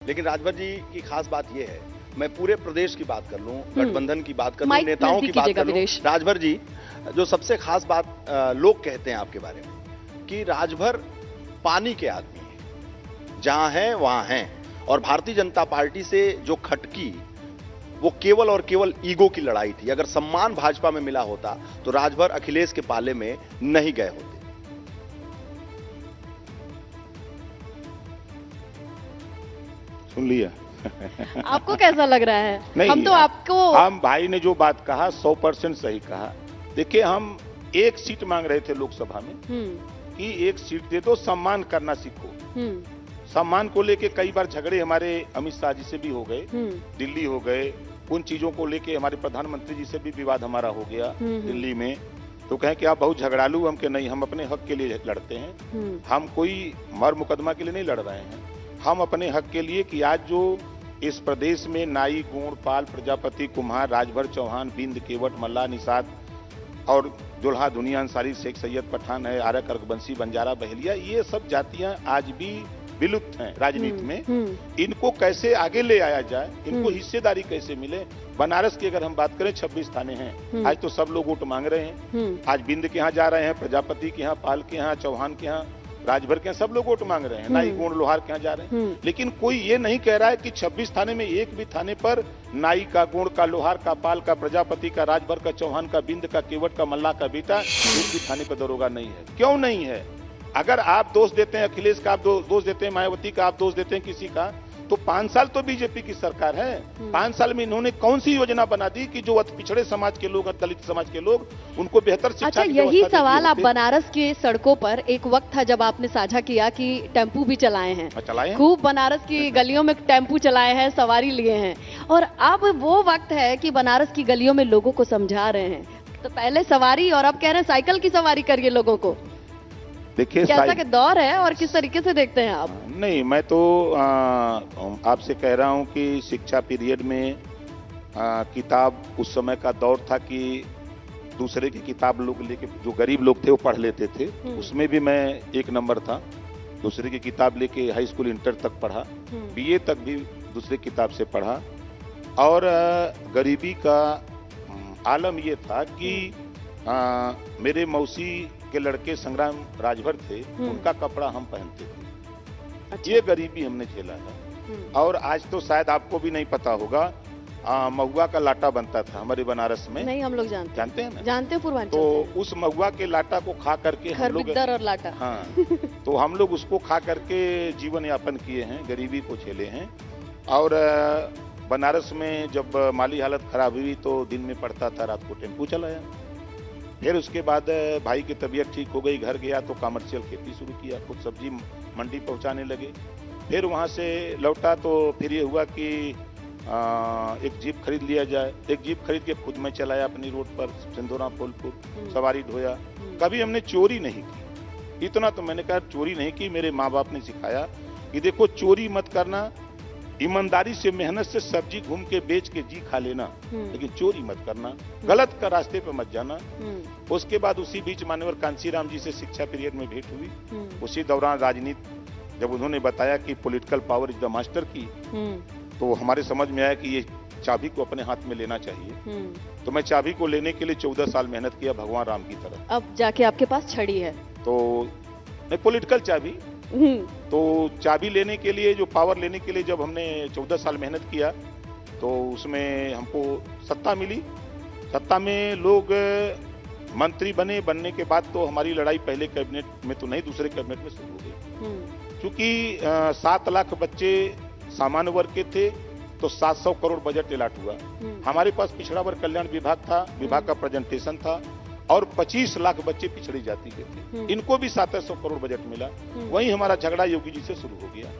लेकिन राजभर जी की खास बात यह है, मैं पूरे प्रदेश की बात कर लूं, गठबंधन की बात कर लूं, नेताओं की बात कर लूं, राजभर जी जो सबसे खास बात लोग कहते हैं आपके बारे में कि राजभर पानी के आदमी हैं, जहां हैं वहां हैं, और भारतीय जनता पार्टी से जो खटकी वो केवल और केवल ईगो की लड़ाई थी। अगर सम्मान भाजपा में मिला होता तो राजभर अखिलेश के पाले में नहीं गए होते। सुन लिया। आपको कैसा लग रहा है? नहीं, हम तो आपको हम भाई ने जो बात कहा 100% सही कहा। देखिए, हम एक सीट मांग रहे थे लोकसभा में कि एक सीट दे दो, सम्मान करना सीखो। सम्मान को लेके कई बार झगड़े हमारे अमित शाह जी से भी हो गए, दिल्ली हो गए, उन चीजों को लेके हमारे प्रधानमंत्री जी से भी विवाद हमारा हो गया दिल्ली में। तो कहें कि आप बहुत झगड़ालू, हम के नहीं, हम अपने हक के लिए लड़ते हैं, हम कोई मर मुकदमा के लिए नहीं लड़ रहे हैं, हम अपने हक के लिए कि आज जो इस प्रदेश में नाई, गोंड, पाल, प्रजापति, कुम्हार, राजभर, चौहान, बिंद, केवट, मल्ला, निषाद और दुल्हा, दुनिया, अंसारी, शेख, सैयद, पठान है, आर्य, अर्कबंसी, बंजारा, बहेलिया, ये सब जातियां आज भी विलुप्त हैं राजनीति में। इनको कैसे आगे ले आया जाए, इनको हिस्सेदारी कैसे मिले। बनारस की अगर हम बात करें 26 थाने हैं, आज तो सब लोग वोट मांग रहे हैं। आज बिंद के यहाँ जा रहे हैं, प्रजापति के यहाँ, पाल के यहाँ, चौहान के यहाँ, राजभर के यहाँ, सब लोग वोट मांग रहे हैं। नाई, गोंड, लोहार के यहाँ जा रहे हैं। लेकिन कोई ये नहीं कह रहा है कि 26 थाने में एक भी थाने पर नाई का, गोंड का, लोहार का, पाल का, प्रजापति का, राजभर का, चौहान का, बिंद का, केवट का, मल्ला का बेटा एक भी थाने पर दरोगा नहीं है। क्यों नहीं है? अगर आप दोष देते हैं अखिलेश का, आप दोष देते हैं मायावती का, आप दोष देते हैं किसी का, तो 5 साल तो बीजेपी की सरकार है। 5 साल में इन्होंने कौन सी योजना बना दी कि जो पिछड़े समाज के लोग, दलित समाज के लोग, उनको बेहतर शिक्षा अच्छा, यही सवाल आप बनारस के सड़कों पर, एक वक्त था जब आपने साझा किया कि टेम्पू भी चलाए हैं, खूब बनारस की गलियों में टेम्पू चलाए हैं, सवारी लिए हैं, और अब वो वक्त है कि बनारस की गलियों में लोगों को समझा रहे हैं। तो पहले सवारी और अब कह रहे हैं साइकिल की सवारी करिए लोगों को। देखिए, कैसा के दौर है और किस तरीके से देखते हैं आप? नहीं, मैं तो आपसे कह रहा हूं कि शिक्षा पीरियड में किताब, उस समय का दौर था कि दूसरे की किताब लोग लेके, जो गरीब लोग थे वो पढ़ लेते थे, उसमें भी मैं 1 नंबर था। दूसरे की किताब लेके हाई स्कूल, इंटर तक पढ़ा, बीए तक भी दूसरे किताब से पढ़ा। और गरीबी का आलम ये था कि मेरे मौसी के लड़के संग्राम राजभर थे, उनका कपड़ा हम पहनते थे। अच्छा। ये गरीबी हमने झेला है। और आज तो शायद आपको भी नहीं पता होगा, महुआ का लाटा बनता था हमारे बनारस में। नहीं, हम लोग जानते हैं ना? जानते हैं पूर्वांचल। तो उस महुआ के लाटा को खा करके हम लोग, और लाटा, हाँ, तो हम लोग उसको खा करके जीवन यापन किए हैं, गरीबी को झेले हैं। और बनारस में जब माली हालत खराब हुई तो दिन में पड़ता था, रात को टेम्पू चलाया। फिर उसके बाद भाई की तबीयत ठीक हो गई, घर गया तो कमर्शियल खेती शुरू किया, खुद सब्जी मंडी पहुंचाने लगे। फिर वहां से लौटा तो फिर ये हुआ कि एक जीप खरीद लिया जाए। एक जीप खरीद के खुद मैं चलाया अपनी रोड पर, सिंधोरा, फूलपुर, सवारी ढोया। कभी हमने चोरी नहीं की, इतना तो मैंने कहा, चोरी नहीं की। मेरे माँ बाप ने सिखाया कि देखो, चोरी मत करना, ईमानदारी से, मेहनत से सब्जी घूम के बेच के जी खा लेना, लेकिन चोरी मत करना, गलत का रास्ते पे मत जाना। उसके बाद उसी बीच माननीय कांशीराम जी से शिक्षा पीरियड में भेंट हुई। उसी दौरान राजनीति जब उन्होंने बताया कि political power is the master की, तो हमारे समझ में आया कि ये चाबी को अपने हाथ में लेना चाहिए। तो मैं चाबी को लेने के लिए 14 साल मेहनत किया, भगवान राम की तरह। अब जाके आपके पास छड़ी है? तो नहीं, पॉलिटिकल चाबी। तो चाबी लेने के लिए, जो पावर लेने के लिए जब हमने 14 साल मेहनत किया, तो उसमें हमको सत्ता मिली। सत्ता में लोग मंत्री बने। बनने के बाद तो हमारी लड़ाई पहले कैबिनेट में तो नहीं, दूसरे कैबिनेट में शुरू हो गई। क्योंकि 7 लाख बच्चे सामान्य वर्ग के थे, तो 700 करोड़ बजट अलाट हुआ। हमारे पास पिछड़ा वर्ग कल्याण विभाग था, विभाग का प्रेजेंटेशन था, और 25 लाख बच्चे पिछड़ी जाति के थे, इनको भी 700 करोड़ बजट मिला। वहीं हमारा झगड़ा योगी जी से शुरू हो गया।